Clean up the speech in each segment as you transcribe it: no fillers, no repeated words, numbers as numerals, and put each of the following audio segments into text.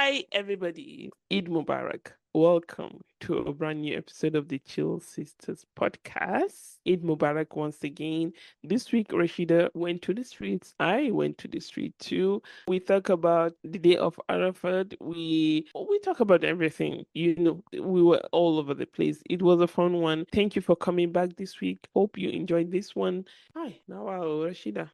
Hi, everybody. Eid Mubarak. Welcome to a brand new episode of the Chill Sisters podcast. Eid Mubarak once again. This week, Rashida went to the streets. I went to the street too. We talk about the day of Arafat. We talk about everything. We were all over the place. It was a fun one. Thank you for coming back this week. Hope you enjoyed this one. Hi, now Rashida.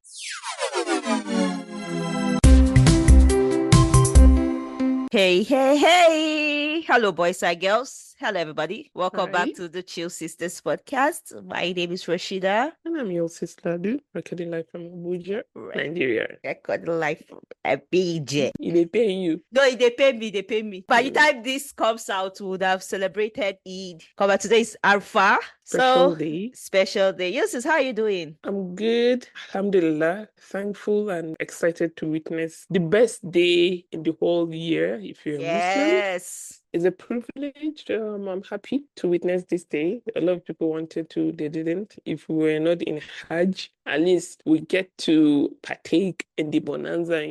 Hey, hey, hey. Hello, boys and girls. Hello, everybody. Welcome Hi. back to the Chill Sisters podcast. My name is Rashida. And I'm your sister, Ladu, recording live from Abuja, Nigeria. Record life a BJ. They pay you. No, they pay me. By the time this comes out, we would have celebrated Eid. Come on, today is Arfa. Special day. Special day. Yusuf, how are you doing? I'm good. Alhamdulillah. Thankful and excited to witness the best day in the whole year if you're a Muslim. Yes. It's a privilege. I'm happy to witness this day. A lot of people wanted to, they didn't. If we were not in Hajj, at least we get to partake in the bonanza,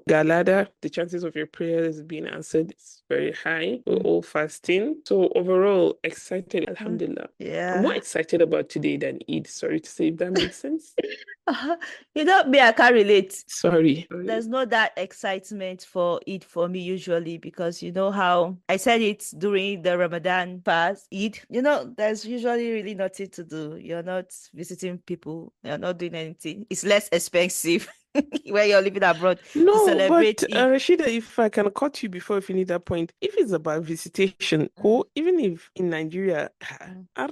Galada. The chances of your prayers being answered is very high. We're all fasting. So overall, excited, Alhamdulillah. Yeah. I'm more excited about today than Eid. Sorry to say, if that makes sense. Me, I can't relate. Sorry. There's not that excitement for Eid for me usually because you know how I said it during the Ramadan fast, Eid. There's usually really nothing to do. You're not visiting people. You're not doing anything. It's less expensive when you're living abroad to No, celebrate but Eid. Rashida, if I can cut you before you finish that point, if it's about visitation, or even if in Nigeria, I don't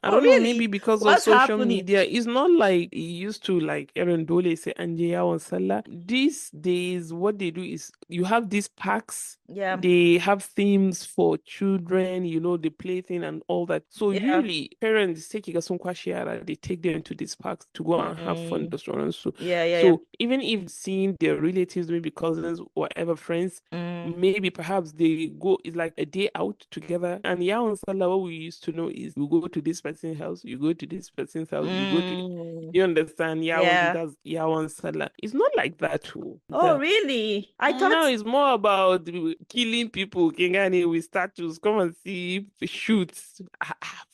know, really? maybe because of What's social happening? media, it's not like it used to, like Aaron Dole say, Anjeya on Salah. These days, what they do is you have these packs, Yeah. they have themes for children, the plaything and all that. So Yeah. usually parents take they take them to these parks to go and have fun. So Yeah. even if seeing their relatives, maybe cousins, whatever friends, maybe perhaps they go, it's like a day out together. And on Salah, what we used to know is you go to this person's house, you go to this person's house, you go to, you understand? That's on Salah. It's not like that too. Oh, really? I thought Now it's more about killing people. Kingani with statues. Come and see shoots,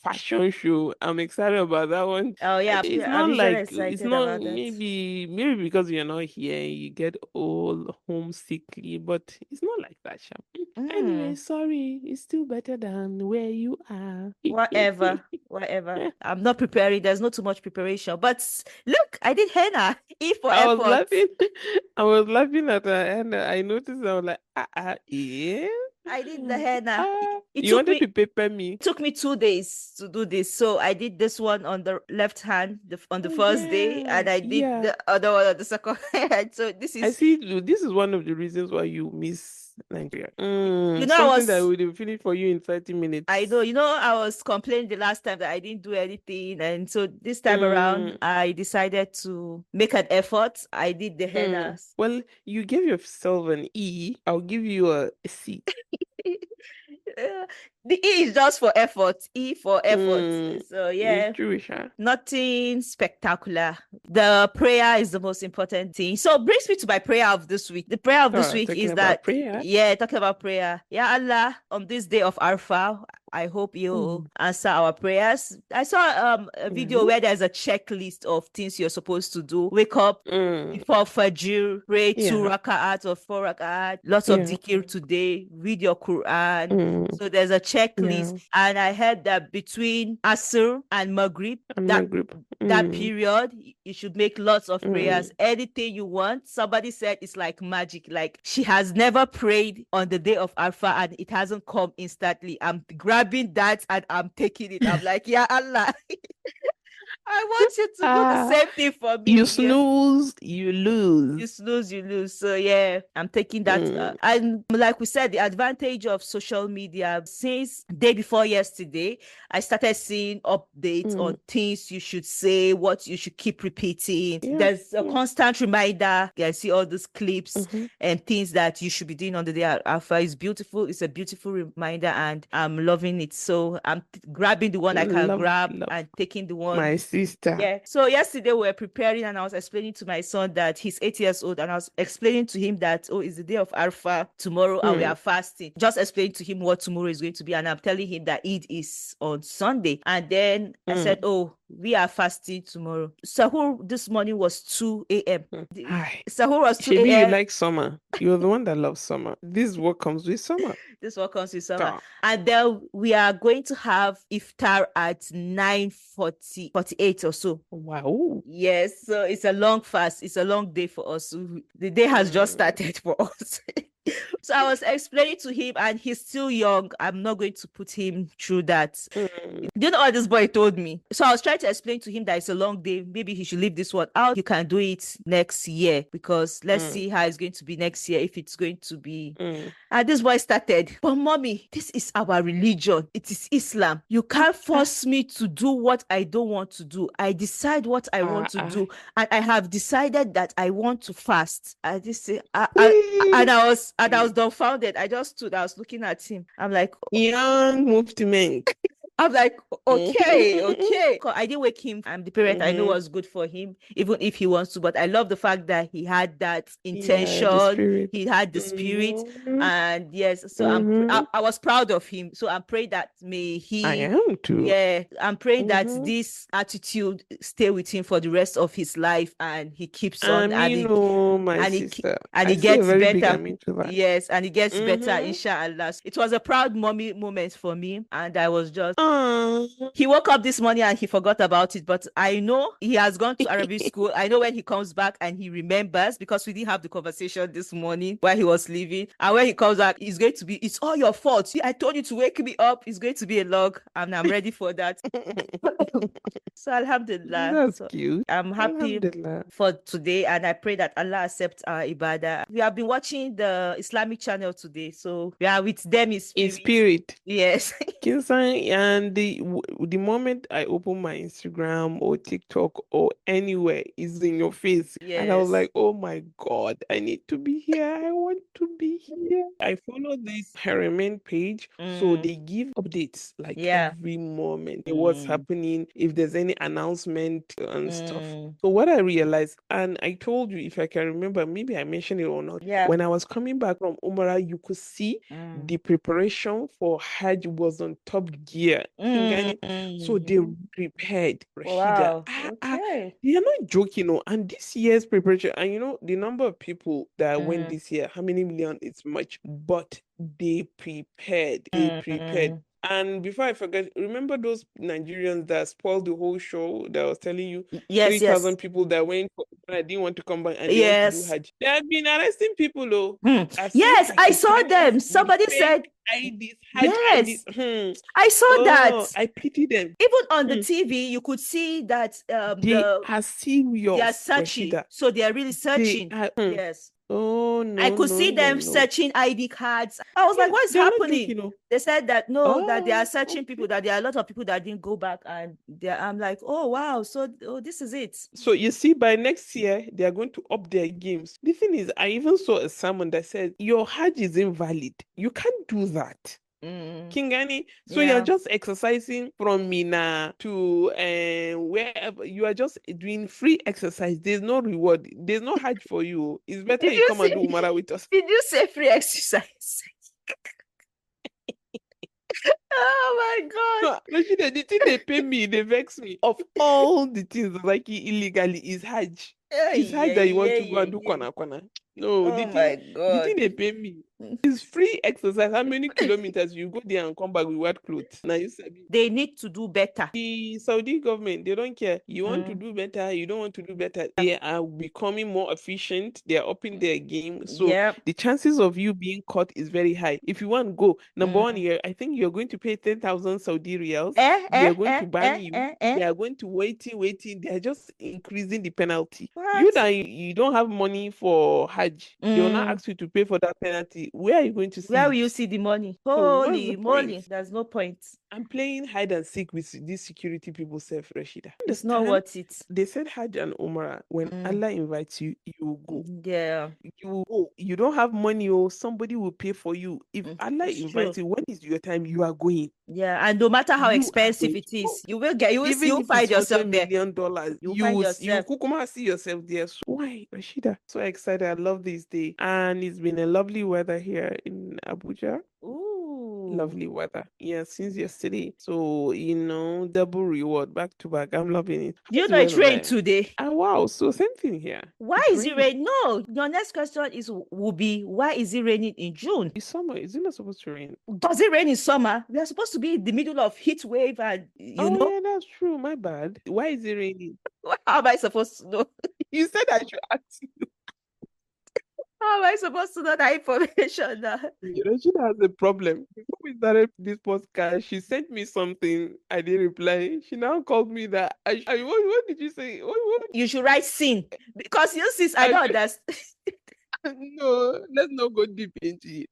fashion show. I'm excited about that one. Oh yeah, It's I'm not usually like it's excited not about that. maybe because you're not here, you get all homesickly, but it's not like that, Sha. Anyway, sorry, it's still better than where you are. Whatever. I'm not preparing. There's not too much preparation. But look, I did henna. E for I was effort. laughing. I was laughing at her, and I noticed. I was like, yeah. I did the henna. It You took wanted me to paper me. it took me 2 days to do this. So I did this one on the left hand on the Oh, first day, and I did yeah. the other one on the second hand. So this I is see. This is one of the reasons why you miss Nigeria. I Something that would have finished for you in 30 minutes. I know, I was complaining the last time that I didn't do anything. And so this time around, I decided to make an effort. I did the henna. Well, you gave yourself an E. I'll give you a C. The E is just for effort. E for effort. So yeah. It's Jewish, huh? Nothing spectacular. The prayer is the most important thing. So brings me to my prayer of this week. The prayer of this week is that prayer. Yeah, talking about prayer. Yeah, Allah, on this day of Arfa, I hope you answer our prayers. I saw a video where there's a checklist of things you're supposed to do. Wake up before Fajr, pray 2 rak'at or 4 rak'at, lots of dhikr today, read your Quran. So there's a checklist. And I heard that between Asr and Maghrib, that period, you should make lots of prayers. Anything you want. Somebody said it's like magic. Like she has never prayed on the day of Arfa and it hasn't come instantly. I'm grabbing that and I'm taking it. I'm like, yeah, Allah. I want you to do the same thing for me. You snooze, you lose. You snooze, you lose. So yeah, I'm taking that. And like we said, the advantage of social media, since day before yesterday, I started seeing updates on things you should say, what you should keep repeating. There's a constant reminder. I see all those clips and things that you should be doing on the day of Alpha. It's beautiful. It's a beautiful reminder and I'm loving it. So I'm grabbing the one I can grab and taking the one. My sister. Yeah. So yesterday we were preparing and I was explaining to my son that he's 8 years old and I was explaining to him that, oh, it's the day of Arfa tomorrow and we are fasting. Just explaining to him what tomorrow is going to be. And I'm telling him that Eid is on Sunday. And then I said, oh, we are fasting tomorrow. Sahur this morning was 2 a.m. Hi. Sahur was 2 Shebi, you a.m. like summer. You're the one that loves summer. This is what comes with summer. This one comes with summer. Duh. And then we are going to have iftar at 9:48 or so. Wow. Yes, so it's a long fast. It's a long day for us. The day has just started for us. So I was explaining to him, and he's still young. I'm not going to put him through that. Do you know what this boy told me? So I was trying to explain to him that it's a long day. Maybe he should leave this one out. He can do it next year because let's see how it's going to be next year, if it's going to be. And this boy started, but mommy, this is our religion. It is Islam. You can't force me to do what I don't want to do. I decide what I want to do. And I have decided that I want to fast. I just say, and I was dumbfounded. I just stood, I was looking at him. I'm like, young movement. I'm like, okay. I didn't wake him. I'm the parent. I know what's good for him, even if he wants to. But I love the fact that he had that intention. Yeah, he had the spirit. And yes, so I was proud of him. So I'm praying that may he. I am too. Yeah, I'm praying that this attitude stay with him for the rest of his life, and he keeps on. My sister. And he gets better. Yes, and he gets better, inshallah. It was a proud mommy moment for me, and I was just. He woke up this morning and he forgot about it, but I know he has gone to Arabic school. I know when he comes back and he remembers, because we didn't have the conversation this morning while he was leaving. And when he comes back, it's going to be, it's all your fault. I told you to wake me up. It's going to be a log, and I'm ready for that. So Alhamdulillah. That's cute. I'm happy for today, and I pray that Allah accepts our ibadah. We have been watching the Islamic channel today, so we are with them in spirit. Yes. Kinsan, and the moment I open my Instagram or TikTok or anywhere, is in your face. Yes. And I was like, oh my God, I need to be here. I want to be here. I follow this Harriman page, so they give updates like every moment, what's happening, if there's any announcement and stuff. So what I realized, and I told you, if I can remember, maybe I mentioned it or not, when I was coming back from Umrah, you could see the preparation for Hajj was on top gear. So they prepared, Rashida. Wow. Okay. They are not joking, and this year's preparation, and the number of people that went this year, how many million? It's much, but they prepared. And before I forget, remember those Nigerians that spoiled the whole show that I was telling you? Yes, 3,000 people that went for, I didn't want to come back and they want to do Hajj. They have been arresting people, though. Yes, I saw them. Somebody said IDs, Hajj IDs. I saw that. I pity them. Even on the TV, you could see that they are serious. They are searching. Rashida. So they are really searching. Yes. Oh no! I could see them searching ID cards. I was like, "What is happening?" They said that that they are searching people. That there are a lot of people that didn't go back, and I'm like, "Oh wow! So this is it." So you see, by next year they are going to up their games. The thing is, I even saw a sermon that said your Hajj is invalid. You can't do that. Kingani, so you're just exercising from Mina to wherever. You are just doing free exercise. There's no reward. There's no Hajj for you. It's better you come and do Umrah with us. Did you say free exercise? Oh my God. No, Rashida, the thing they pay me, they vex me. Of all the things like illegally is Hajj. It's Hajj that you want to go and do kwana. No, oh my God. The thing they pay me is free exercise. How many kilometers you go there and come back with wet clothes? Now you sabi. They need to do better. The Saudi government, they don't care. You want to do better, you don't want to do better. They are becoming more efficient. They are upping their game. So the chances of you being caught is very high. If you want to go, number one, I think you're going to pay 10,000 Saudi riyals. They are going to ban you. They are going to waiting. They are just increasing the penalty. What? You that you don't have money for Hajj, they will not ask you to pay for that penalty. Where are you going to see Where will it? you see the money? So what's the Holy point? moly, there's no point. I'm playing hide and seek with these security people, self Rashida. It's not Understand? worth it. They said Hajj and Umrah, when Allah invites you, you will go. Yeah, You will go. You don't have money, or somebody will pay for you. If Allah it's true. invites you, when is your time? You are going. Yeah, and no matter how You are expensive going it to go. is, you will get, Even you'll if it's find yourself there. $100 million, You'll find you yourself. kukuma see yourself there. So why, Rashida? So excited. I love this day. And it's been a lovely weather here in Abuja. Ooh. Lovely weather. Yeah, since yesterday. So, double reward back to back. I'm loving it. Do you How's the know it weather rained there? today? Ah, wow. So same thing here. Why It is it rained. rain? No, your next question will be why is it raining in June? It's summer. Is it not supposed to rain? Does it rain in summer? We are supposed to be in the middle of heat wave, and Oh, yeah, that's true. My bad. Why is it raining? how am I supposed to know? You said I should ask you. How am I supposed to know that information now? Regina has a problem. Before we started this podcast, she sent me something. I didn't reply. She now called me that. What did you say? What? You should write sin because you sis, I I don't should, understand. no, let's not go deep into it.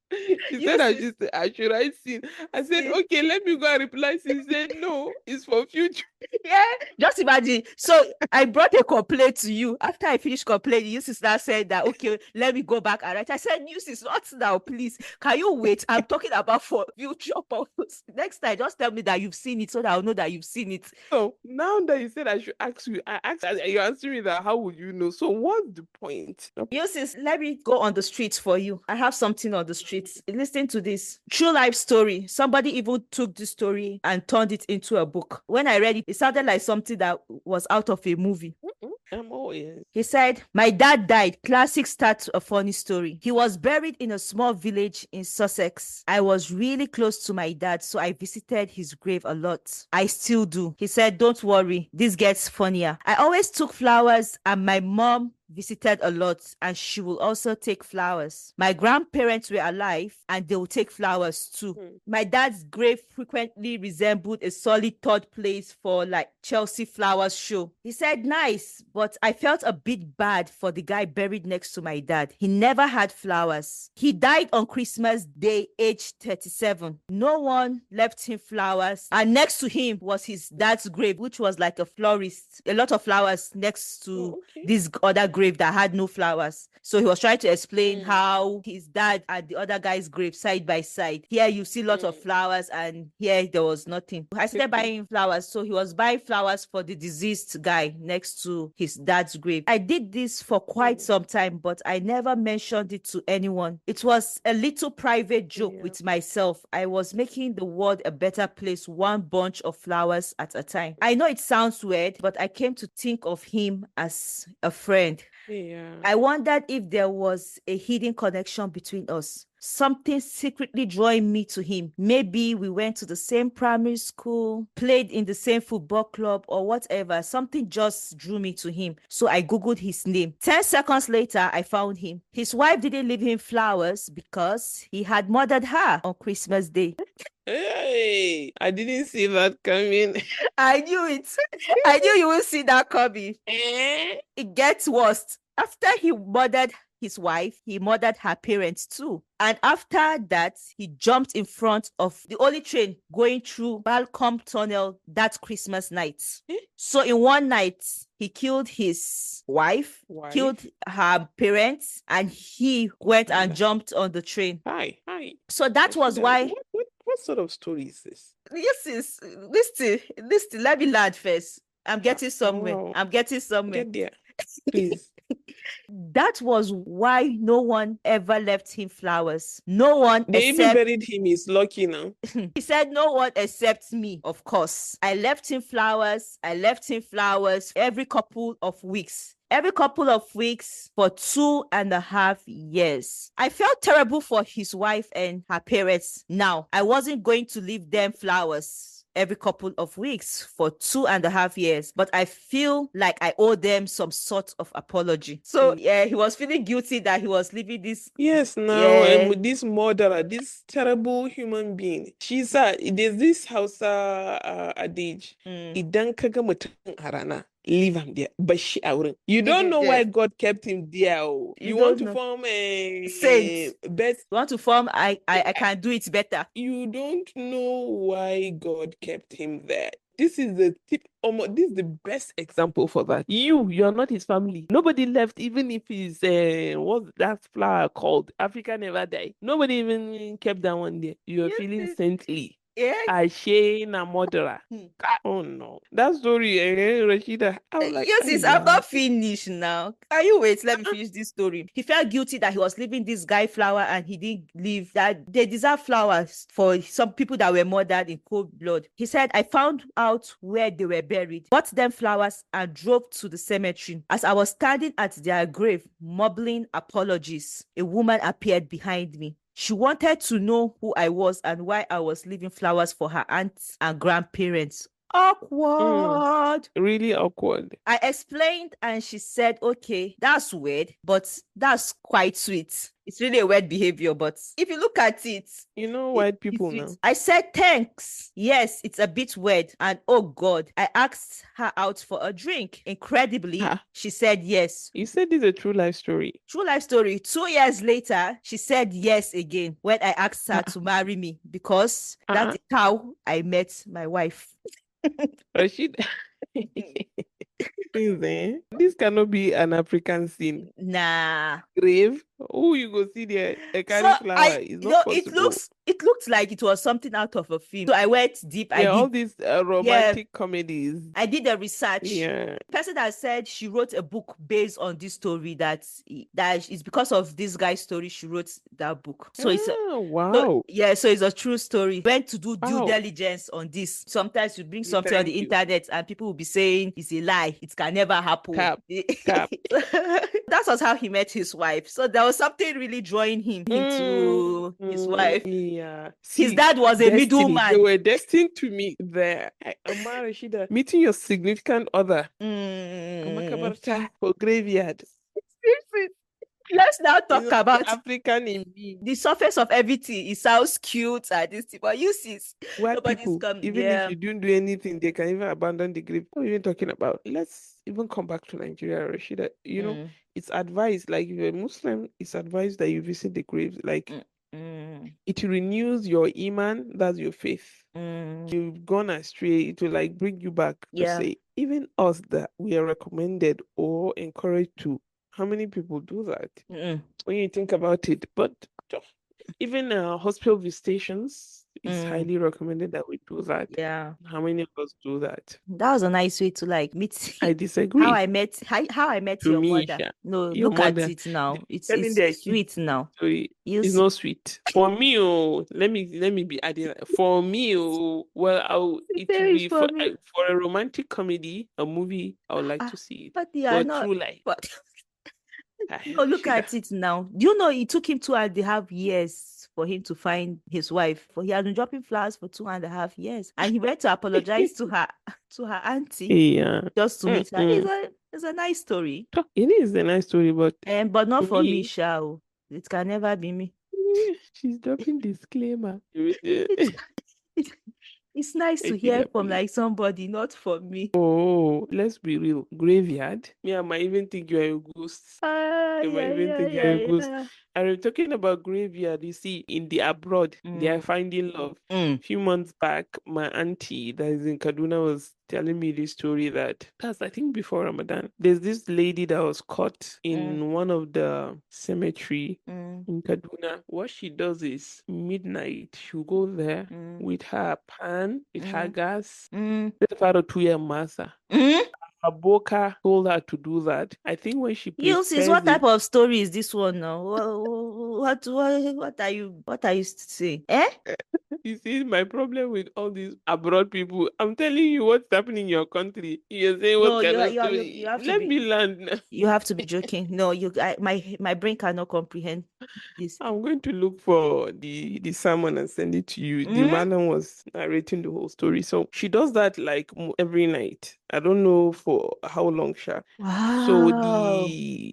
She You said sis, I should write sin. I said, sin. okay, let me go and reply. She said, no, it's for future. Yeah, just imagine. So I brought a complaint to you. After I finished complaining, you sister said that okay, let me go back and write. I said, you sis, not now, please. Can you wait? I'm talking about for future purpose. Next time, just tell me that you've seen it so that I'll know that you've seen it. So now that you said I should ask you, I asked you answering me that. How would you know? So what's the point? You sis, let me go on the streets for you. I have something on the streets. Listen to this true life story. Somebody even took this story and turned it into a book. When I read it, it sounded like something that was out of a movie. I'm all ears. He said, my dad died. Classic start to a funny story. He was buried in a small village in Sussex. I was really close to my dad, so I visited his grave a lot. I still do. He said, don't worry, this gets funnier. I always took flowers, and my mom visited a lot, and she will also take flowers. My grandparents were alive, and they will take flowers too. My dad's grave frequently resembled a solid third place for like Chelsea flowers show. He said, nice, but I felt a bit bad for the guy buried next to my dad. He never had flowers. He died on Christmas Day, age 37. No one left him flowers, and next to him was his dad's grave, which was like a florist. A lot of flowers next to this other grave that had no flowers. So he was trying to explain how his dad and the other guy's grave side by side. Here you see lots of flowers, and here there was nothing. I started buying flowers. So he was buying flowers for the deceased guy next to his dad's grave. I did this for quite some time, but I never mentioned it to anyone. It was a little private joke with myself. I was making the world a better place, one bunch of flowers at a time. I know it sounds weird, but I came to think of him as a friend. Yeah. I wondered if there was a hidden connection between us, something secretly drawing me to him. Maybe we went to the same primary school, played in the same football club, or whatever. Something just drew me to him. So I Googled his name. 10 seconds later, I found him. His wife didn't leave him flowers because he had murdered her on Christmas Day. Hey, I didn't see that coming. I knew it. I knew you would see that coming. It gets worse. After he murdered his wife, he murdered her parents too. And after that, he jumped in front of the only train going through Balcom Tunnel that Christmas night. So in one night, he killed his wife, killed her parents, and he went and jumped on the train. Hi. So that was why. What sort of story is this? Yes, listen, let me land first. I'm getting somewhere. Wow. I'm getting somewhere. Get there, please. That was why no one ever left him flowers. No one They even except buried him. He's lucky now. he said no one except me, of course. I left him flowers every couple of weeks. Every couple of weeks for 2.5 years. I felt terrible for his wife and her parents. Now, I wasn't going to leave them flowers every couple of weeks for 2.5 years, but I feel like I owe them some sort of apology. So yeah, he was feeling guilty that he was leaving this. Yes, now with this murderer, this terrible human being. There's this house adage. Idan kaga mutum a rana, leave him there. But she, I wouldn't. You Leave don't him know why there. God kept him there. Oh. You You want don't to know. form a Saints. bet. You want to form I can do it better. You don't know why God kept him there. This is the tip. This is the best example for that. You're not his family. Nobody left, even if he's what's that flower called? Africa never die. Nobody even kept that one there. You're Yes, feeling sis. saintly. Yes. Ashe na murderer. Hmm. Oh no. That story, Rashida. I was like, Yes, sis, I'm yeah. not finished now. Can you wait? Let me finish this story. He felt guilty that he was leaving this guy flower and he didn't leave. That they deserve flowers for some people that were murdered in cold blood. He said, I found out where they were buried, bought them flowers, and drove to the cemetery. As I was standing at their grave, mumbling apologies, a woman appeared behind me. She wanted to know who I was and why I was leaving flowers for her aunts and grandparents. Mm, Awkward. really awkward. I explained and she said, okay, that's weird, but that's quite sweet. It's really a weird behavior, but if you look at it, You know white it's people sweet. now. I said, thanks. Yes, it's a bit weird. And oh God, I asked her out for a drink. Incredibly, Ah, she said yes. you said this is a true life story. True life story. 2 years later, she said yes again when I asked her Ah, to marry me because that uh-uh. is how I met my wife. Rashid. Things, eh? This cannot be an African scene. Nah. Grave. Who you go see there? A So carry flower is not it possible. looked like it was something out of a film. So I went deep. Yeah, all these Yeah, romantic comedies. I did the research. Yeah. The person that said she wrote a book based on this story that is because of this guy's story she wrote that book. So Ah, wow. so it's a true story. Went to do due Wow. diligence on this. Sometimes you bring something on the Thank you. internet and people will be saying it's a lie. It can never happen. Cap. Cap. That was how he met his wife. So there was something really drawing him to his wife. Yeah. His See, dad was a destiny. They middleman. were destined to meet there. Amara Rashida, meeting your significant other. Mm. Amakabarta for graveyard. Let's now You talk know, the about African in me. the surface of everything. It sounds cute and this thing, but you see, White nobody's people, come. even if Yeah. you don't do anything, they can even abandon the grave. What are you even talking about? Let's even come back to Nigeria, Rashida. Mm, It's advised, like if you're a Muslim, it's advised that you visit the graves. Like mm, mm, it renews your iman, that's your faith. mm. You've gone astray, it will like bring you back to Yeah. say, even us that we are recommended or encouraged to. How many people do that? Mm, When you think about it. But even hospital visitations, it's mm. highly recommended that we do that. Yeah. How many of us do that? That was a nice way to like meet I how disagree. I met To your me, mother. Sha, No, your look at mother it now. telling It's their kids sweet now. story You is see. not sweet. For me, oh, let me be adding that. For me, oh, well, it will Very be for me. for a romantic comedy, a movie, I would like to Ah, see it. but they are But not. true life, But no, look Shida. at it now. Do you know it took him 2.5 years for him to find his wife? For he had been dropping flowers for 2.5 years, and he went to apologize to her to her auntie Yeah. just to meet her. Mm-mm. It's a nice story, It is a nice story, but and but not to for me, me, Shao. It can never be me. she's dropping disclaimer. It's it, it's nice to hear Shida, from please. like somebody, not from me. Oh, let's be real. Graveyard. Me, I might even think you're a ghost. Ah, You might yeah, even yeah, think you're yeah, a ghost. yeah. And we're talking about graveyard. You see, in the abroad, they are Mm, finding love. mm, Few months back, my auntie that is in Kaduna was telling me this story that's I think before Ramadan. There's this lady that was caught mm, in one of the cemetery mm, in Kaduna. What she does is midnight, she'll go there mm, with her pan, with her mm, gas. mm, That's about a 2 year massa. mm. Aboka told her to do that. I think when she You sis, prepares what it, type of story is this one now? What are you saying? Eh? you see, my problem with all these abroad people, I'm telling you what's happening in your country. You're saying what No, kind of you story? have to Let me be learn. you have to be joking. No, my brain cannot comprehend this. I'm going to look for the sermon and send it to you. The Mm-hmm. madam was narrating the whole story. So she does that like every night. I don't know for how long, Sha. So Wow.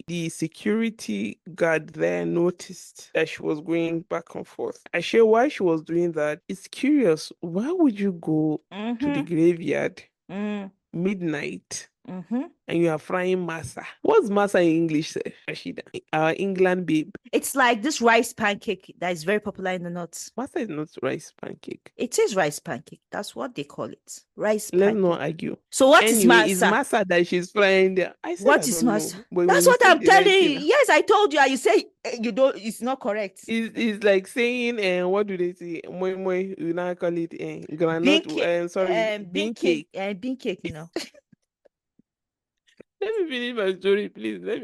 the security guard there noticed that she was going back and forth. I share why she was doing that. It's curious. Why would you go to the Mm-hmm. graveyard Mm, midnight Mm-hmm. and you are frying masa. What's masa in English, sir, Rashida? Our England babe. It's like this rice pancake that is very popular in the north. Masa is not rice pancake. It is rice pancake. That's what they call it. Rice Let's not pancake. argue. So what is Anyway, it's masa? masa that she's frying there. I said I What is don't masa? know. But when That's you what said I'm the telling right you. thing, Yes, I told you, and you say you don't. It's not correct. it's like saying, what do they say? Moi moi, you now call it Bean granite, cake, sorry, bean bean cake, cake. bean cake. You know. Let me finish my story, please. No,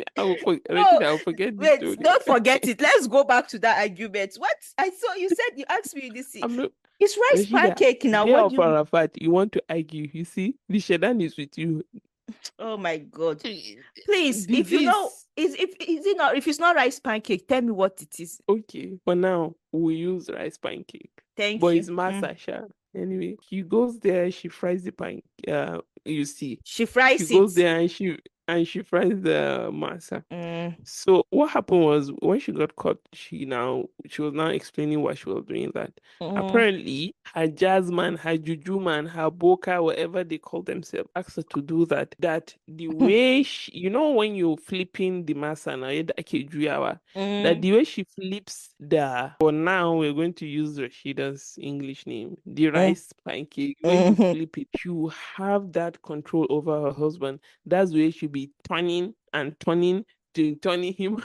Rashida, I'll forget this wait, story. don't forget it. Let's go back to that argument. What I saw, you said you asked me this. I'm not, It's rice Rashida, pancake now. day What of do you? Arafat, you want to argue. You see, the Shedan is with you. Oh my God! Please, if you know, This. is it not? If it's not rice pancake, tell me what it is. Okay, for now, we use rice pancake. Thank But you. it's masa, sha. Anyway, she goes there, she fries the pan. You see, She she fries goes it. there and she fries the masa. Mm, So what happened was when she got caught, she was now explaining what she was doing. That mm, apparently her jazz man, her juju man, her boka, whatever they call themselves, asked her to do that. That the way when you're flipping the masa now, that mm, the way she flips for now we're going to use Rashida's English name, the mm, rice pancake. When you mm. flip it, you have that control over her husband. That's the way she'll be turning and turning him.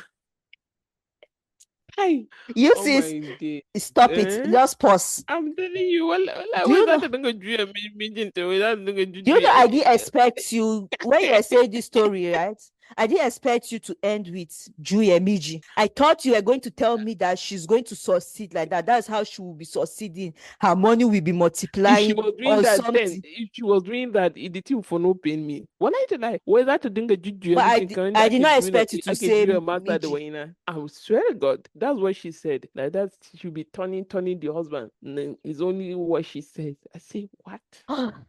Hi. You Oh see, my day. stop it. Eh? Just pause. I'm telling you, wala Do was you that know? the go do a meeting to that the go Do you do know I didn't expect you when you were saying this story, right? I didn't expect you to end with Julia Miji. I thought you were going to tell me that she's going to succeed like that. That's how she will be succeeding. Her money will be if she multiplying was doing or that then, something. if she was doing that, it did for no pain me. When I tell I was that to dinga juju But meeting kind I that did I not doing expect you to I could say do a master the Miji. way now. I swear to God, that's what she said. Like that she'll be turning the husband. And then it's only what she said. I say, what?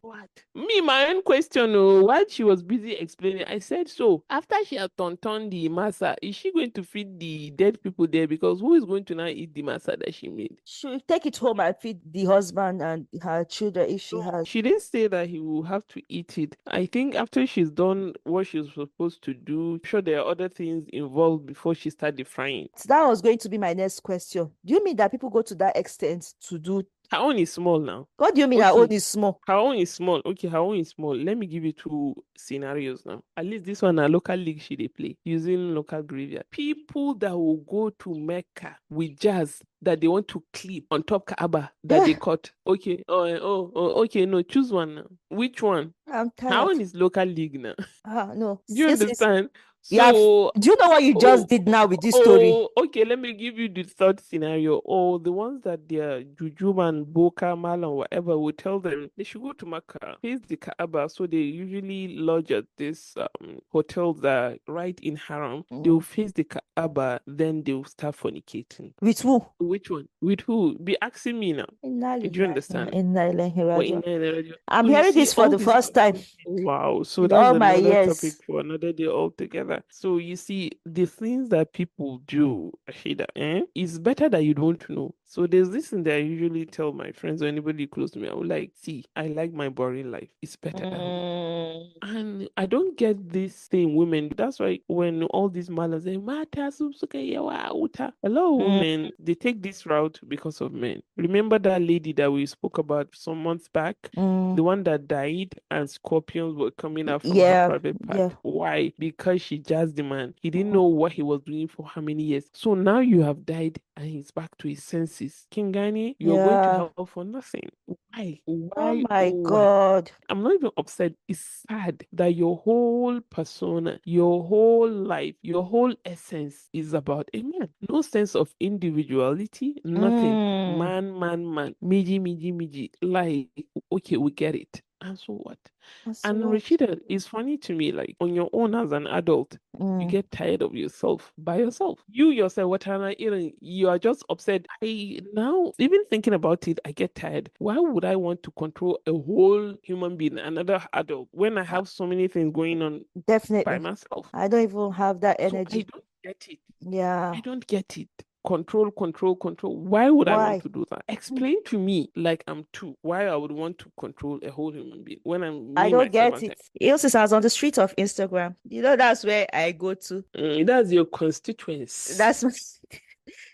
What? Me, my own question, while she was busy explaining, I said, so after she had turned the masa, is she going to feed the dead people there? Because who is going to now eat the masa that she made? She'll take it home and feed the husband and her children if she No, has. she didn't say that he will have to eat it. I think after she's done what she's supposed to do, I'm sure there are other things involved before she started frying. So that was going to be my next question. Do you mean that people go to that extent to do? Her own is small now. What do you mean her own Okay, is small? her own is small. Okay, her own is small. Let me give you two scenarios now. At least this one, a local league she they play using local graveyard. People that will go to Mecca with jazz that they want to clip on top Kaaba that they Yeah, cut. Okay, okay, no, choose one now. Which one? I'm Her tired. own is local league now. No. Do you Yes. understand? You have. So, Do you know what you just oh, did now with this story? okay, let me give you the third scenario. Oh, the ones that their Jujuman, Boka, Malam, whatever will tell them they should go to Makkah, face the Kaaba. So they usually lodge at this hotels that are right in Haram. They'll Mm. face the Kaaba, then they'll start fornicating. With who? Which one? With who? Be asking me now. Inna Do you lillahi wa understand? inna ilaihi What raji'un. in there? I'm So you hearing see, this for all the this. first time Wow. So with that's all my another topic ears. for another day altogether. So you see, the things that people do, Ashida, it's better that you don't know. So there's this thing that I usually tell my friends or anybody close to me. I would like, see, I like my boring life. It's better that way. Mm, And I don't get this thing women do. That's why when all these malas say, Mata subsuka yawa uta. A lot of mm, women, they take this route because of men. Remember that lady that we spoke about some months back? mm. The one that died and scorpions were coming out from her Yeah, private part. yeah. Why? Because she jazzed the man. He didn't Mm, know what he was doing for how many years. So now you have died and he's back to his senses. Kingani, you're going to yeah. hell for nothing. Why? Oh Why? my Why? God. I'm not even upset. It's sad that your whole persona, your whole life, your whole essence is about a man. No sense of individuality, nothing. Mm, Man, man, man. Miji, miji, miji. Like, okay, we get it. And so what? that's And what. Rashida, it's funny to me, like on your own as an adult, you Mm, get tired of yourself by yourself. You yourself, what you are just upset. I now even thinking about it, I get tired. Why would I want to control a whole human being, another adult, when I uh, have so many things going on by definitely. myself? I don't even have that So I energy. don't get it. I Yeah. don't get it. control, control, control. Why would I want Why? to do that? Explain to me, like I'm two, why I would want to control a whole human being when I'm I me, don't myself, get and it. time. Since I was on the street of Instagram. That's where I go to. That's your constituents. That's my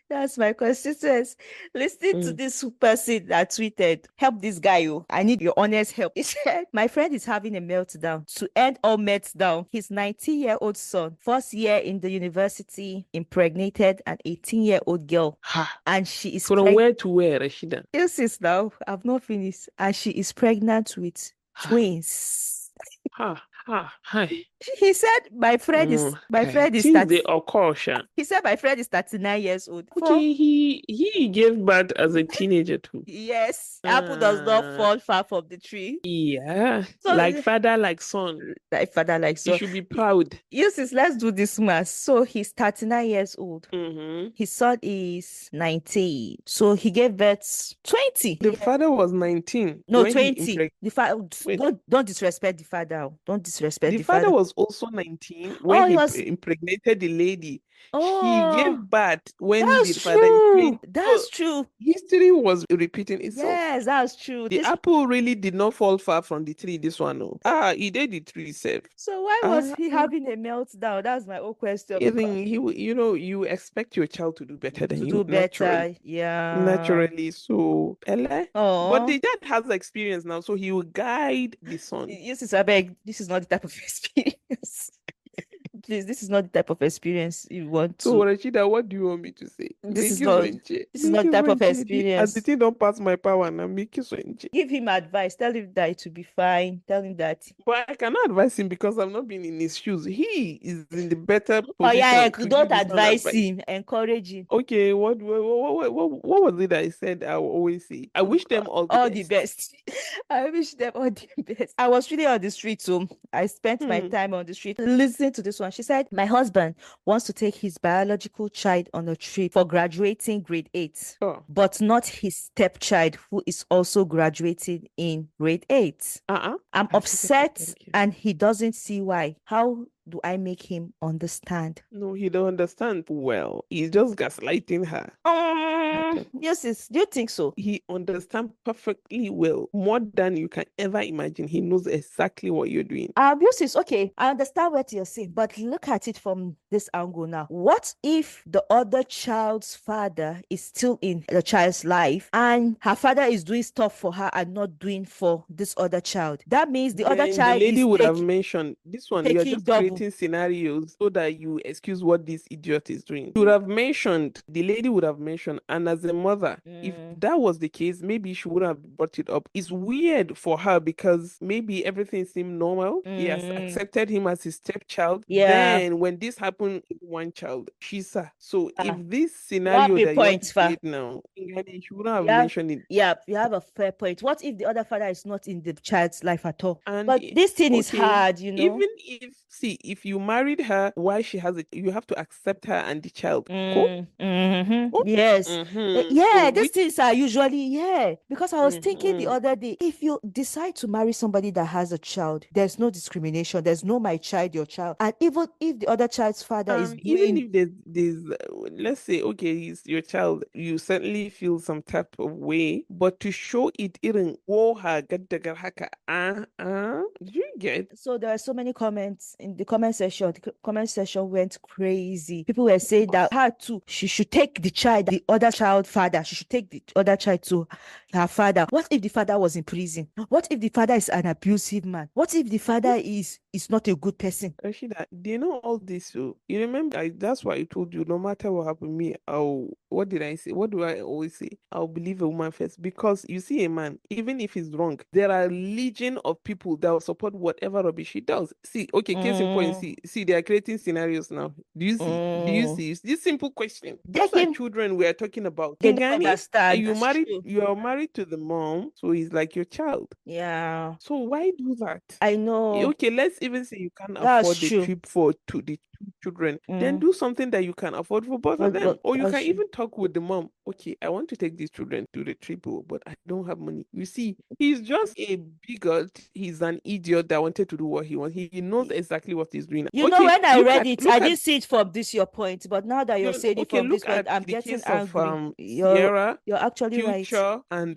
that's my constituents. Listening to Mm. this person that tweeted, help this guy, oh. I need your honest help. He said, my friend is having a meltdown. To end all meltdown, his 19-year-old son, first year in the university, impregnated an 18-year-old girl. Ha. And she is From pregnant. where to where, Rashida? Since now, I've not finished. And she is pregnant with Ha. twins. Ha. Ha. Hi. He said, my Okay. friend is Things 30. they occur, Sha. He said my friend is 39 years old. Okay, he gave birth as a teenager too. Yes, apple does not Uh, fall far from the tree. yeah, like So, father, like son. like father, like You son. should be proud. Yes, let's do this math. So he's 39 years old. Mm-hmm. His son is 19. So he gave birth 20. The Yeah. father was 19 No, when he 20. impregnated. The father, Wait, don't disrespect the father. Don't disrespect the the father father. was also 19 when Oh, he he was. impregnated the lady. He Oh, gave birth when the that's father is true. 20. So That's true. history was repeating itself. Yes, that's true. The apple really did not fall far from the tree, this one. Oh. Ah, he did the tree itself. So why was Ah, he having a meltdown? That's my whole question. I Because think you expect your child to do better than to you, do naturally. better, yeah. Naturally. So, Ele. But Oh, the dad has experience now, so he will guide the son. yes, I beg. This is not the type of experience. Please, this is not the type of experience you want So, to. Rashida, what do you want me to say? This Make is it not. sonche. This is Make not it the type of sonche. As the experience. thing don't pass my power now, make it sonche. Give him advice. Tell him that it will be fine. Tell him that. But I cannot advise him because I've not been in his shoes. He is in the better Oh yeah, position to give don't his son advise advice. him. Encourage him. Okay, what was it I said I will always say? I wish them all the All the best. best. I wish them all the best. I was really on the street, so I spent my Hmm. time on the street listening to this one. She said, my husband wants to take his biological child on a trip for graduating grade 8, Oh, but not his stepchild, who is also graduating in grade 8. uh-uh. I'm I beg you, upset thank you. and he doesn't see why. How do I make him understand? No, he don't understand well. He's just gaslighting her. Yes, do you think so? He understands perfectly well, more than you can ever imagine. He knows exactly what you're doing. Abuse is okay. I understand what you're saying, but look at it from this angle now. What if the other child's father is still in the child's life and her father is doing stuff for her and not doing for this other child? That means the other Then the child lady is would have mentioned this one. You're taking just double. creating scenarios so that you excuse what this idiot is doing. You would have mentioned, the lady would have mentioned, and as a mother, if that was the case, maybe she would have brought it up. It's weird for her because maybe everything seemed normal. He has accepted him as his stepchild. Yeah. Then when this happened with one child, she's her. So if Ah, this you have scenario a that you want point, to Fa. create now, she wouldn't have Yeah, mentioned it. yeah, you have a fair point. What if the other father is not in the child's life at all? And But this thing is okay, hard, you know. even if see if you married her while she has it, you have to accept her and the child. Cool? Oh, Yes. So Yeah, these which things are usually, yeah. Because I was thinking the mm-hmm. other day, if you decide to marry somebody that has a child, there's no discrimination. There's no my child, your child. And even if the other child's father is And even doing, if there's let's say okay, he's your child, you certainly feel some type of way, but to show it irin woha gaddagar haka do you get? so there are so many comments in the comment section. The comment section went crazy. People were saying that her too, she should take the child, the other child father, she should take the other child to her father. What if the father was in prison? What if the father is an abusive man? What if the father is not a good person? Rashida, they know all this. So you remember, that's why I told you, no matter what happened, me, what did I say? What do I always say? I'll believe a woman first. Because you see a man, even if he's wrong, there are legion of people that will support whatever rubbish he does. See, okay, case in point, Mm, see, they are creating scenarios now. Do you see? Do you mm. see? It's this simple question. They These are him, children we are talking about. they don't Kingani, understand. That's true. you are married to the mom, so he's like your child. Yeah, So why do that? I know. Okay, let's even say you can't That's afford the true. trip for to the children, then do something that you can afford for both of them. Or you can She, even talk with the mom. Okay, I want to take these children to the trip, but I don't have money. You see, he's just a bigot. He's an idiot that wanted to do what he wants. He knows exactly what he's doing. you know, Okay, when I read it, I look at didn't see it from this your point, but now that you're saying it okay, from this look point, at I'm the getting case of angry. Sierra, You're actually right. Future, and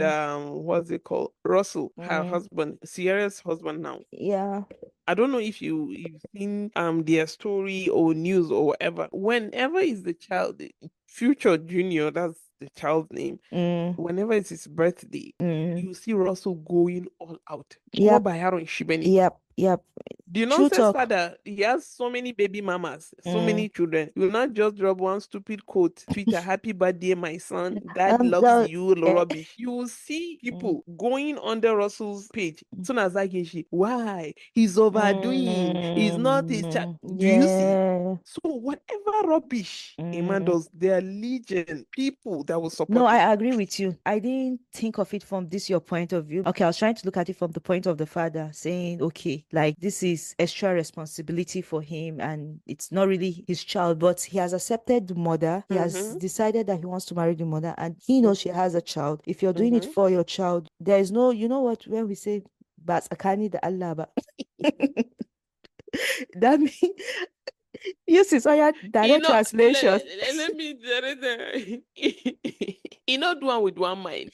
what's it called? Russell, her Mm, husband, Sierra's husband now. yeah. I don't know if you've seen their story or news or whatever. Whenever is the child, Future Junior, that's the child's name. Mm, Whenever it's his birthday, mm. you see Russell going all out. Ko Yep. ba yaron shi bane. Yep. The True nonsense talk. father, he has so many baby mamas, so Mm. many children. You will not just drop one stupid quote, Twitter, happy birthday, my son. God loves you, Eh, rubbish. You will see mm, people going under Russell's page. Soon as I can see, why? He's overdoing. He's not his child. Do you see? yeah. So whatever rubbish a man Mm. does, there are legion people that will No, support it. I agree with you. I didn't think of it from this your point of view. Okay, I was trying to look at it from the point of the father, saying, okay, like this is extra responsibility for him and it's not really his child, but he has accepted the mother. He has Mm-hmm. decided that he wants to marry the mother and he knows she has a child. If you're doing it Mm-hmm. for your child, there is no, you know what, when we say, ba tsakani da Allah ba. That means, you see, so yeah, You direct know, translation. let me tell you, he not do one with one mind.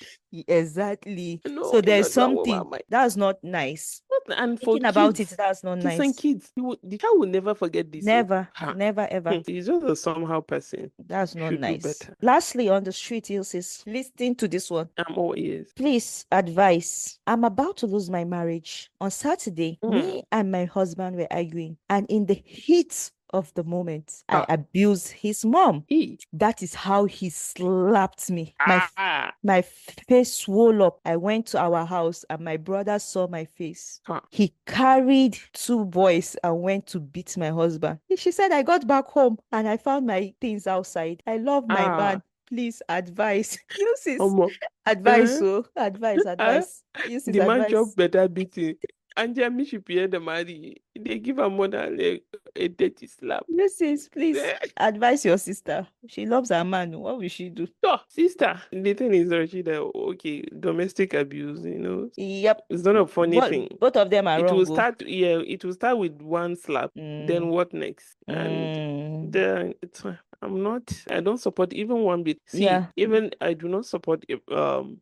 Exactly. No, So he there's not do one with one something mind. that's not nice. And for Thinking about it, kids, that's not kids and nice. kids, the child will never forget this. So, Never, ha. never, ever. He's just a somehow person. That's not Should do nice. better. Lastly, on the street, he says, listen to this one. I'm all ears. Please advise. I'm about to lose my marriage. On Saturday, Mm. me and my husband were arguing, and in the heat of the moment, I Ah, abused his mom. he. That is how he slapped me. Ah, My face swole up. I went to our house and my brother saw my face. ah, He carried two boys and went to beat my husband. She said, I got back home and I found my things outside. I love my ah. man. Please advise. You sis. Omo. Advice, Eh? so advice, Ah. advice. You sis, The man job advice. better beating. And Jamie should be the marry. They give her more than a dirty slap. You sis, please advise your sister. She loves her man. What will she do? So, sister, the thing is, Rashida, okay, domestic abuse, Yep. it's not a funny But thing. both of them are It wrong. will start, yeah, it will start with one slap. Mm, Then what next? And mm, then I don't support even one bit. See, yeah. even I do not support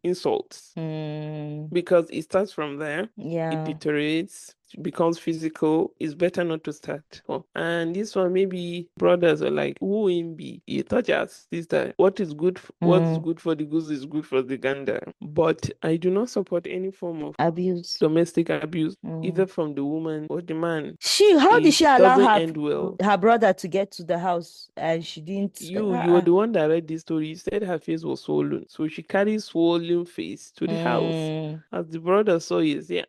insults Mm, because it starts from there. It yeah. deteriorates, becomes physical. It's better not to start. Oh, and this one, maybe brothers are like, who in be? You touch us, sister. What is Mm, good for the goose is good for the gander. But I do not support any form of abuse. domestic abuse, Mm. either from the woman or the man. How did It she allow doesn't end well. her brother to get to the house and she didn't? You were the one that read this story. You said her face was swollen. So she carried swollen face to the house. Mm. As the brother saw it, say,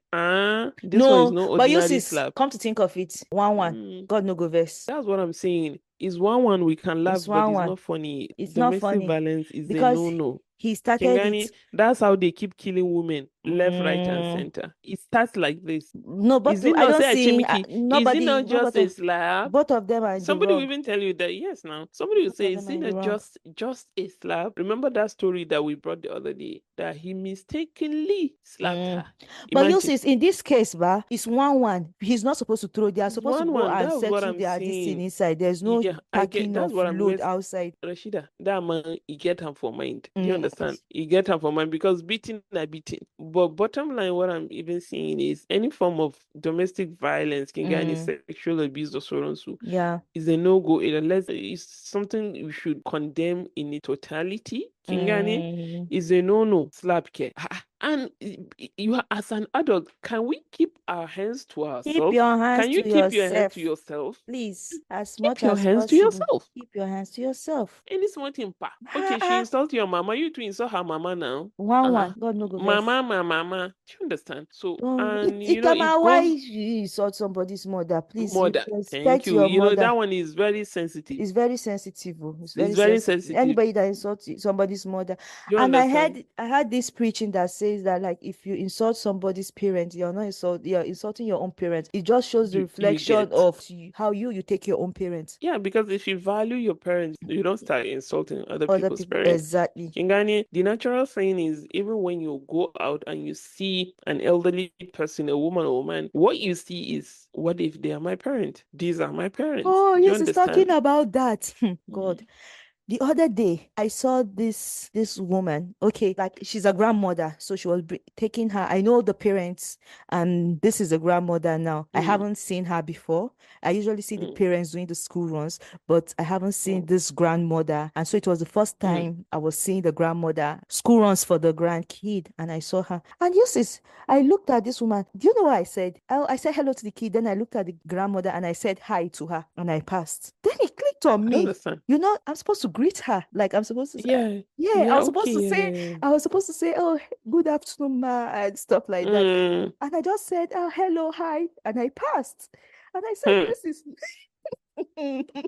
this one is No, no but you ordinary sis, slap. come to think of it, 1-1. Mm, God no go verse. that's what I'm saying. It's one we can laugh, It's but it's 1-1. not funny. It's not Domestic funny violence is a because no-no. he started Kingani, it. that's how they keep killing women left, right, and Mm. center. It starts like this. No, but Is it I not don't say a see chimiki? Is it nobody, not no, just a slap? both of them are in the Somebody will wrong. even tell you that yes now. Somebody will Both of say, them is are it in the not wrong. just a slap? Remember that story that we brought the other day that he mistakenly slapped Mm. her. But you Imagine. see, in this case, it's 1-1. He's not supposed to throw. They are It's supposed to go one. and That's what settle I'm their this thing saying. inside. There's no Yeah, I get packing that's of what I'm load with outside. Rashida. That man, he get him for mind. Do you Mm. understand? He get him for mind because beating are beating. But bottom line, what I'm even saying is any form of domestic violence, can get any Mm. sexual abuse or so on so Yeah. is a no-go. It's something we should condemn in its totality. Kingani Mm. is a no-no. Slap care. And you are, as an adult, can we keep our hands to Keep ourselves? your hands Can you to keep your hands to yourself, yourself? please, as Keep much your as hands to possible. yourself. Keep your hands to yourself. Any small thing, pa. Okay, she Ah, insult your mama. You to insult her mama now. 1-1. God no go verse. Mama, my mama. Do you understand? So, Don't and it why goes you insult somebody's mother? Please, you mother. Thank respect you. your mother. That one is very sensitive. It's very sensitive. It's It's very very sensitive. sensitive. Anybody that insults somebody's mother. You And understand? I heard this preaching that says says that like if you insult somebody's parents, you're insulting your own parents. It just shows the Do you reflection get? of how you take your own parents. Yeah, because if you value your parents, you don't start insulting other Other people's people, parents. exactly. Kingani, the natural thing is even when you go out and you see an elderly person, a woman or man, what you see is, what if they are my parent? These are my parents. Oh, Do you yes, it's talking understand? about that. God. Mm, The other day, I saw this woman. Okay, like she's a grandmother, so she was taking her. I know the parents, and this is a grandmother now. I mm, haven't seen her before. I usually see the mm, parents doing the school runs, but I haven't seen mm, this grandmother, and so it was the first mm. time I was seeing the grandmother school runs for the grandkid, and I saw her. And yes, I looked at this woman. Do you know what I said? I said hello to the kid. Then I looked at the grandmother and I said hi to her, and I passed. Then it clicked on I don't me. understand. I'm supposed to greet her. Like I'm supposed to say, Yeah, yeah, yeah, okay, yeah, yeah. I was supposed to say, oh, good afternoon, ma, and stuff like that. Mm, And I just said, oh, hello, hi, and I passed. And I said, hmm. this is,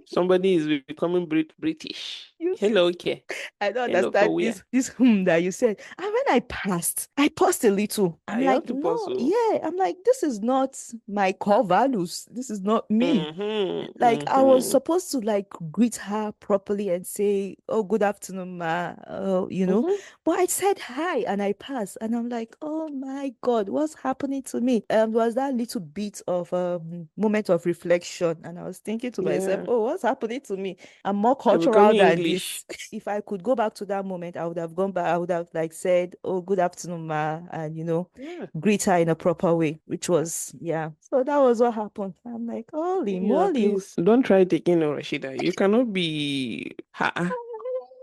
Somebody is becoming British. you see, Hello, okay. I don't Hello, for understand where? this that you said. And when I paused a little. I'm You have like, to no, puzzle. yeah. I'm like, this is not my core values. This is not me. Mm-hmm, Like I was mm-hmm, supposed to like greet her properly and say, "Oh, good afternoon, ma." mm-hmm. But I said hi and I passed, and I'm like, "Oh my God, what's happening to me?" Was that little bit of a moment of reflection, and I was thinking to myself, Yeah, "Oh, what's happening to me? I'm more you're cultural becoming than English. this." If I could go back to that moment, I would have gone back. I would have like said, "Oh, good afternoon, ma," and Yeah, greet her in a proper way, which was, yeah. So that was what happened. I'm like, holy yeah, moly. please don't try taking no Rashida. You cannot be. Ha.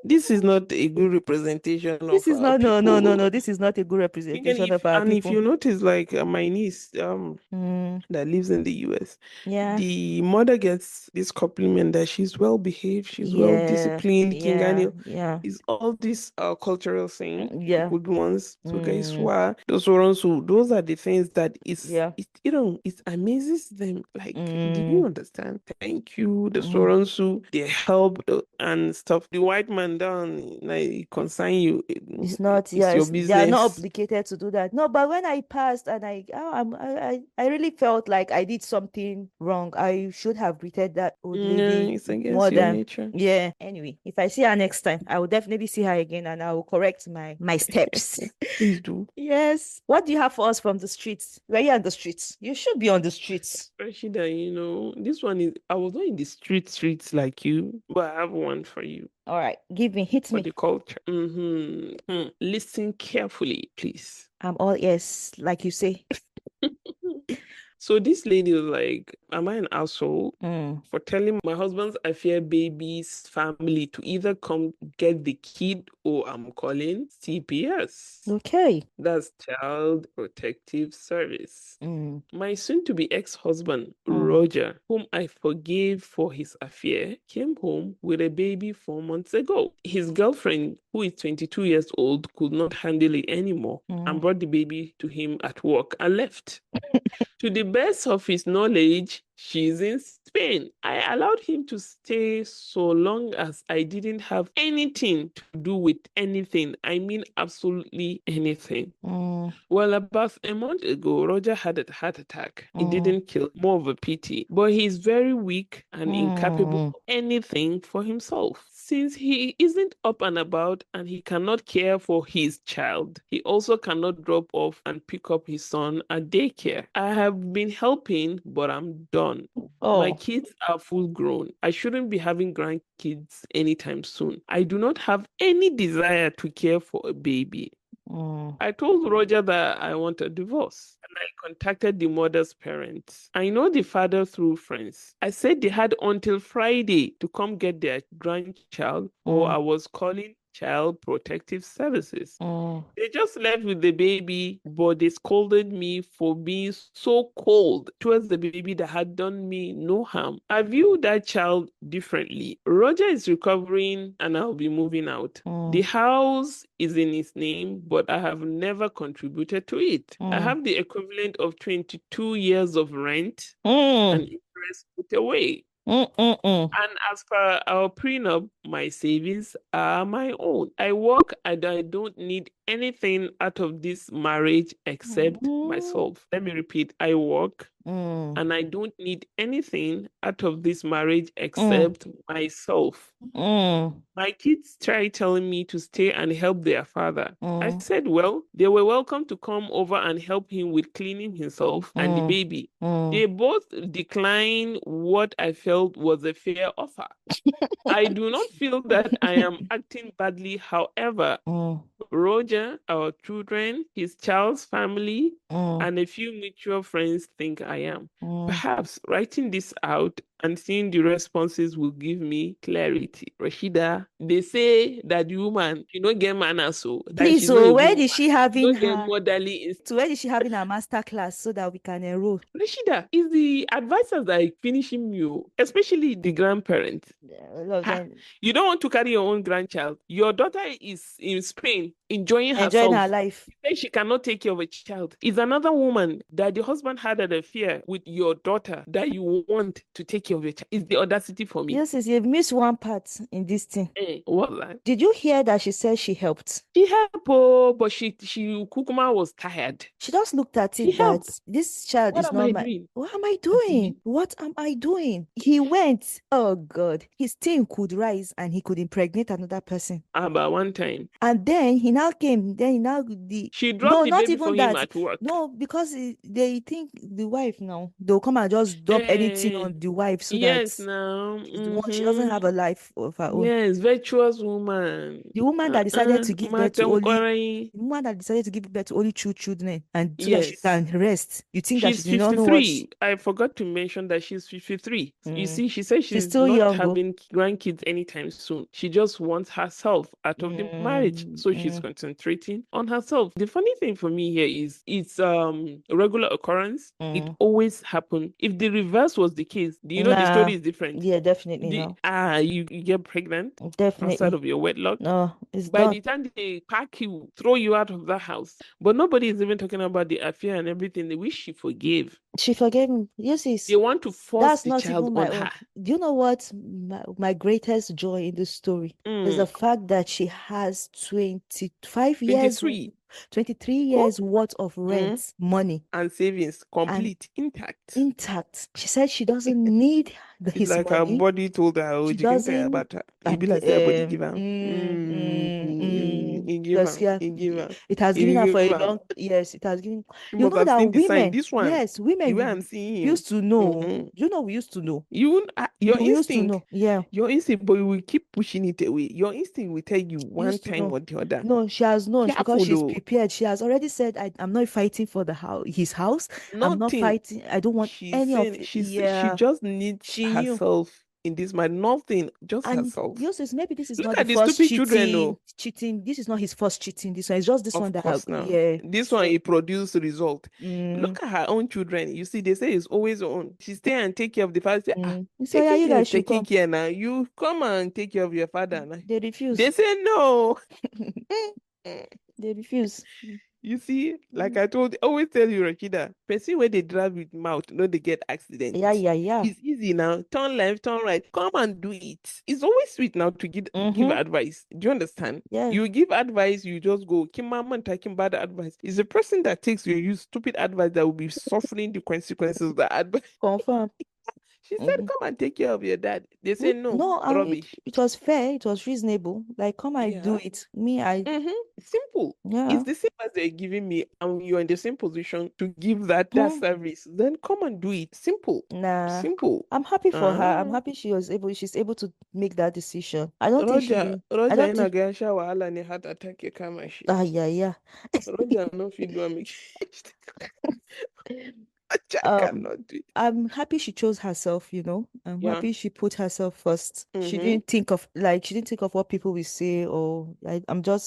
This is not a good representation This of is our not, no, no, no, people. no. This is not a good Even representation if of our and if people. you notice, like my niece, Mm, that lives in the US. yeah, The mother gets this compliment that she's well behaved, she's well yeah, disciplined. yeah, Kingani yeah, is all these cultural thing, yeah, good ones. So guys, mm, those are the things that yeah, it amazes them. Like, did mm, you understand? Thank you, the mm. so they help and stuff. The white man down, like concern you. It's not, yeah, It's your they are not business. obligated to do that. No, but when I passed and I really felt like I did something wrong. I should have greeted that old Yeah, lady it's more against your than, nature. yeah. Anyway, if I see her next time, I will definitely see her again and I will correct my steps. Please do. Yes. What do you have for us from the streets? Were you on the streets? You should be on the streets. Rashida, this one is, I was not in the streets like you, but I have one for you All right, give me, hit for me. the culture. Listen carefully, please. I'm all yes, like you say. So this lady was like, am I an asshole Mm, for telling my husband's affair baby's family to either come get the kid or I'm calling CPS? okay. That's Child Protective Service. Mm, My soon-to-be ex-husband, mm, Roger, whom I forgave for his affair, came home with a baby 4 months ago. His girlfriend, who is 22 years old, could not handle it anymore and mm, brought the baby to him at work and left. To the best of his knowledge, she's in Spain. I allowed him to stay so long as I didn't have anything to do with anything. I mean, absolutely anything. mm, Well, about a month ago, Roger had a heart attack. It mm, didn't kill, more of a pity. But he's very weak and incapable mm, of anything for himself. Since he isn't up and about and he cannot care for his child, he also cannot drop off and pick up his son at daycare. I have been helping, but I'm done. My oh, kids are full grown. I shouldn't be having grandkids anytime soon. I do not have any desire to care for a baby. mm, I told Roger that I want a divorce and I contacted the mother's parents. I know the father through friends. I said they had until Friday to come get their grandchild, or mm, I was calling Child Protective Services. mm, They just left with the baby, but they scolded me for being so cold towards the baby that had done me no harm. I view that child differently. Roger is recovering and I'll be moving out. The mm, house is in his name, but I have never contributed to it. I mm, have the equivalent of 22 years of rent and mm. interest put away. Mm-mm-mm. And as per our prenup, my savings are my own. I work and I don't need anything out of this marriage except Mm, myself. Let me repeat, I work mm, and I don't need anything out of this marriage mm, except myself. mm, My kids tried telling me to stay and help their father. I mm, said, well, they were welcome to come over and help him with cleaning himself and the mm, baby. mm. They both declined what I felt was a fair offer. I do not feel that I am acting badly. However, Mm, Roger, our children, his child's family, mm, and a few mutual friends think I am. mm. Perhaps writing this out and seeing the responses will give me clarity. Rashida, they say that the woman, she don't get manners, so that Please, she's not so even where woman. is she She having don't get her? motherly instinct. So where is she having her master class so that we can enroll? Rashida, is the advisors that are finishing you, especially the grandparents. All of Ha, them you don't want to carry your own grandchild. Your daughter is in Spain enjoying enjoying her herself. life. She says she cannot take care of a child. Is another woman that the husband had an affair with your daughter that you want to take care of your child. Is the audacity for me? Yes, yes, you've missed one part in this thing. What that? Did you hear that she said she helped? She helped, oh, but she Kukuma was tired. She just looked at She it that helped. this child What is am not I my. doing? What am I Did doing? What am I doing? He went. Oh God, his team could rise and he could impregnate another person. about one time And then he now came. Then he now the she dropped no, the not baby even for him that. at work. No, because they think the wife now they'll come and just dump anything Eh, on the wife so that yes, now. she's the one. She doesn't have a life of her own. Yes, virtuous woman. The woman that decided to give birth to Madam only Kwarai. the woman that decided to give birth to only two children and so that she Yes. can rest. You think that she She's did not know what 53. I forgot to mention that she's 53. You mm, see, she says she's she's still not young, oh. having grandkids anytime soon. She just wants herself out of the marriage. Mm, So she's mm, concentrating on herself. The funny thing for me here is it's a regular occurrence. It mm. always happen. If the reverse was the case, do you know the Nah, story is different? yeah, definitely The no. you get pregnant outside Definitely. of your wedlock. No, it's By done. the time they pack you, throw you out of the house. But nobody is even talking about the affair and everything. They wish she forgave. She forgave me. Yes, They sis. want to force That's the not child even my on own. her. Do you know what my greatest joy in this story is Mm, the fact that she has 25 years, 23. 23 Cool. years worth of Mm, rent money and savings and complete, intact. intact. She said she doesn't need It's his like her money. body told her, oh, She you can tell doesn't. about her. It be like say her body give her. He give Because her. yeah, He give her. it has He given her give for a her. long, yes, it has given. You You must know have that seen the sign. women, This one, yes, the way women I'm seeing him. used to know. Mm-hmm. You know, we used to know. Your We used to instinct, know. Yeah, but you will keep pushing it away. Your instinct will tell you we one used to time know. or the other. No, she has known because Careful she's though. prepared. She has already said, I'm not fighting for the house, his house. I'm not Nothing. fighting. I don't want She's any of saying it. she Yeah, just needs she knew. herself in this matter. Nothing, just And herself. yours is maybe this is Look not the at the first stupid children, cheating. oh. Cheating. This is not his first cheating. This one is just this one Of that course now. yeah. This one So it produced result. mm, Look at her own children. You see, they say it's always on. She stay and take care of the father. Say, so yeah, taking you care guys is should taking come. care now. You come and take care of your father now. They They refuse. say no. They refuse. You see, like Mm. I always tell you, Rakida, person where they drive with mouth, no, they get Yeah, accident. yeah, yeah. It's easy now. Turn left, turn right. Come and do it. It's always sweet now to give Mm-hmm. advice. Do you understand? Yeah. You give advice, you just go. Kimama and taking bad advice. It's a person that takes your use stupid advice that will be suffering the consequences of the advice. Confirm. She said, Mm-hmm. "Come and take care of your dad." They say no, No, rubbish. it was fair. It was reasonable. Like, come, I do Yeah. it. Me, I Mm-hmm. Simple. yeah. It's the same as they're giving me, and you're in the same position to give that Mm. service. Then come and do it. Simple. Nah. Simple. I'm happy for her. I'm Ah, happy she's able to make that decision. I don't think Roger, she I Roger, don't ina think ga sha wahala ne heart attack ya kama shi. yeah, yeah. Roger no fit do am again. Roger Um, cannot do it. I'm happy she chose herself, you know. I'm Yeah. happy she put herself first. Mm-hmm. She didn't think of what people will say, or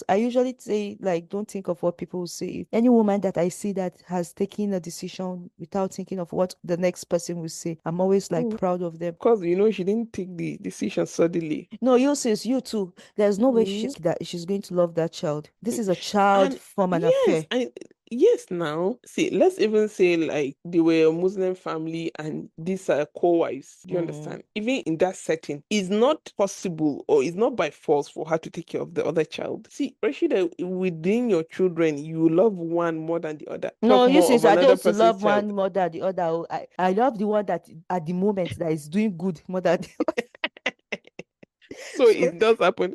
I usually say, like, don't think of what people will say. Any woman that I see that has taken a decision without thinking of what the next person will say, I'm always like proud of them. Because you know she didn't take the decision suddenly. No, you sis, you too. There's no way Mm-hmm. she's going to love that child. This is a child And from an yes, affair. Yes, now, see, let's even say like they were a Muslim family and these are co-wives. Do you Mm. understand? Even in that setting, it's not possible or it's not by force for her to take care of the other child. See, Rashida, within your children, you love one more than the other. No, Talk you more since of I another don't person's love child. one more than the other. Oh, I love the one that at the moment that is doing good more than the other. So So it does happen.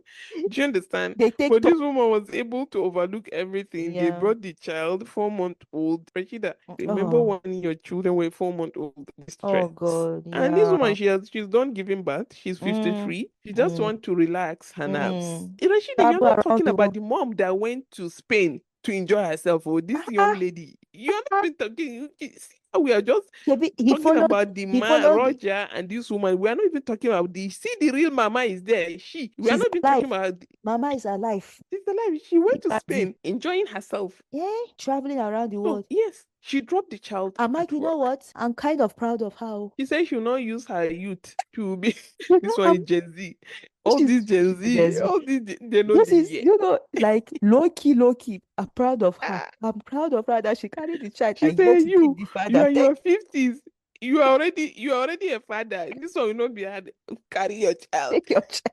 Do you understand? they take But turn. this woman was able to overlook everything. They Yeah. brought the child 4 month old. Rashida, remember Oh, when your children were 4 month old? The oh stress. God. And this Yeah. woman, she's done giving birth. She's Mm, 53. She just mm, want to relax her nerves. mm. Rashida, you're Travel not around talking the about world. the mom that went to Spain to enjoy herself. Oh, this Ah, young ah, lady. You're not ah. even talking. See how we are just Shebi, talking about the he man followed, Roger and this woman. We are not even talking about the see the real mama is there. We are she's not even talking alive. about Mama is alive. she's alive. She went to Imagine. Spain enjoying herself. Yeah, traveling around the So world. yes, she dropped the child And Mike, at you know work. what? I'm kind of proud of her. She said she will not use her youth to be this one Um, is Gen Z. All she's these Gen Gen Z, Z. they know This the is, year. like low key. I'm proud of her. Ah, I'm proud of her that she carried the child she and yet said did the you father. are in your 50s. You are already a father. This one will not be hard. Carry your child. Take your child.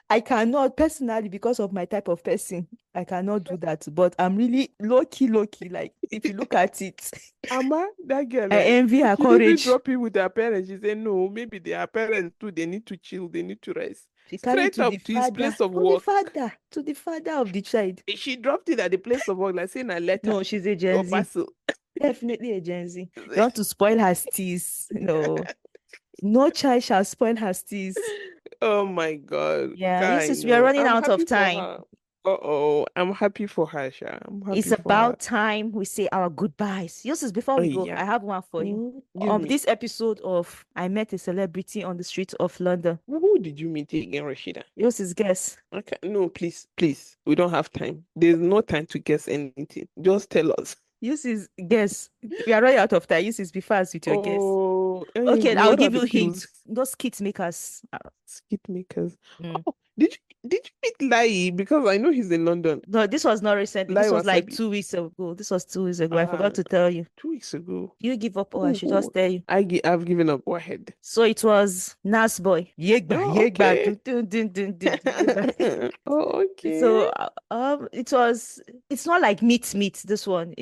I cannot personally because of my type of person. I cannot do that. But I'm really low key. Like if you look at it, Ama, that girl, I envy her she didn't courage. drop it with her parents. She said, no, maybe their parents too, they need to chill, they need to rest. She carried Straight up to his place of work. to the father of the child. She dropped it at the place of work, like saying a letter No, she's a Gen or Z. parcel. Definitely a Gen Z. You want to spoil her steez. No, no child shall spoil her steez. Oh my God. Yeah, you Guy, since we are no. running I'm out of happy for time. her. Uh-oh. I'm happy for her, Sha. I'm It's happy for her. about time we say our goodbyes. Yours is before Oh we go. yeah. I have one for you. Give me. This episode of I Met a Celebrity on the Streets of London. Who did you meet again, Rashida? Yours is guess. Okay. No, please, please. We don't have time. There's no time to guess anything. Just tell us. Yours is guess. We are running out of time. Yours is be fast with your guess. Oh, Okay, I'll what are give the you hint. clues? Those kit makers. Skit makers. Mm. Oh, did you meet Lai? Because I know he's in London. No, this was not recently. Lai This was like Wasabi. 2 weeks ago. This was 2 weeks ago. I forgot Uh, to tell you. 2 weeks ago. You give up or I should Who? just tell you. I've given up. Go ahead. So it was Nas Boy. Yegba, Oh, yegba, okay. dun, dun, dun, dun, dun, dun, yegba. Oh, okay. So it's not like meet this one.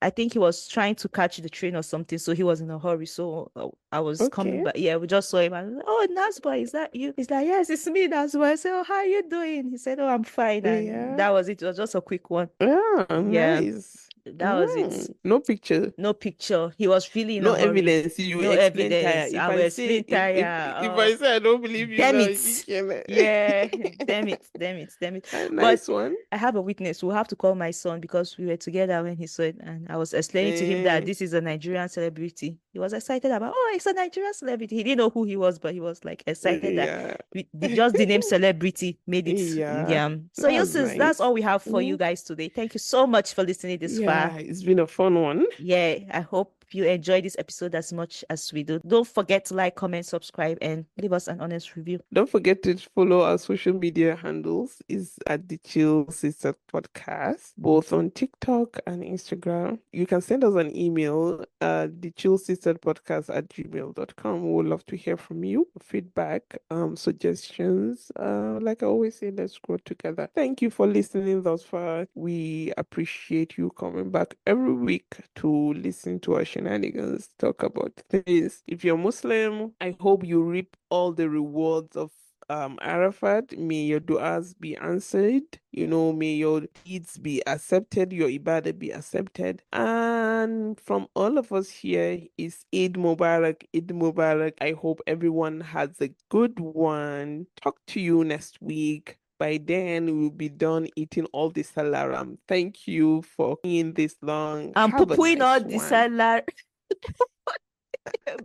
I think he was trying to catch the train or something, so he was in a hurry. So I was coming Okay. back. Yeah, we just saw him. I was like, oh, Nasba, is that you? He's like, yes, it's me, Nasba. I said, oh, how you doing? He said, oh, I'm fine. And Yeah. that was it. It was just a quick one. Ah, Yeah, nice. that was it. No picture. No picture. He was really in No a hurry. evidence. You No explain tire. evidence. If I will I say explain tire. if I say I don't believe you Damn now, it. Yeah, damn it, damn it, damn it. a But nice one. I have a witness. We'll have to call my son because we were together when he saw it. And I was explaining to him that Eh, this is a Nigerian celebrity. He was excited about, oh, it's a Nigerian celebrity. He didn't know who he was, but he was like excited that yeah. just the name celebrity made it. Yeah. Yeah. So, That's Yusuf, that's all nice. we have for you Mm, guys today. Thank you so much for listening this far. yeah, it's been a fun one. Yeah, I hope you enjoyed this episode as much as we do. Don't forget to like, comment, subscribe, and leave us an honest review. Don't forget to follow our social media handles is at the Chill Sister Podcast, both on TikTok and Instagram. You can send us an email at the Chill Sister Podcast at gmail.com. We would love to hear from you. Feedback, suggestions. Like I always say, let's grow together. Thank you for listening thus far. We appreciate you coming back every week to listen to our shenanigans, talk about things. If you're Muslim, I hope you reap all the rewards of Arafat. May your du'as be answered. May your deeds be accepted, your ibadah be accepted. And from all of us here is Eid Mubarak, Eid Mubarak. I hope everyone has a good one. Talk to you next week. By then, we'll be done eating all the salaram. Thank you for being this long. I'm Have a pooing all nice the one. salary.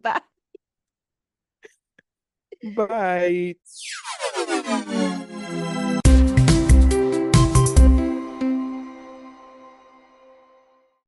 Bye. Bye.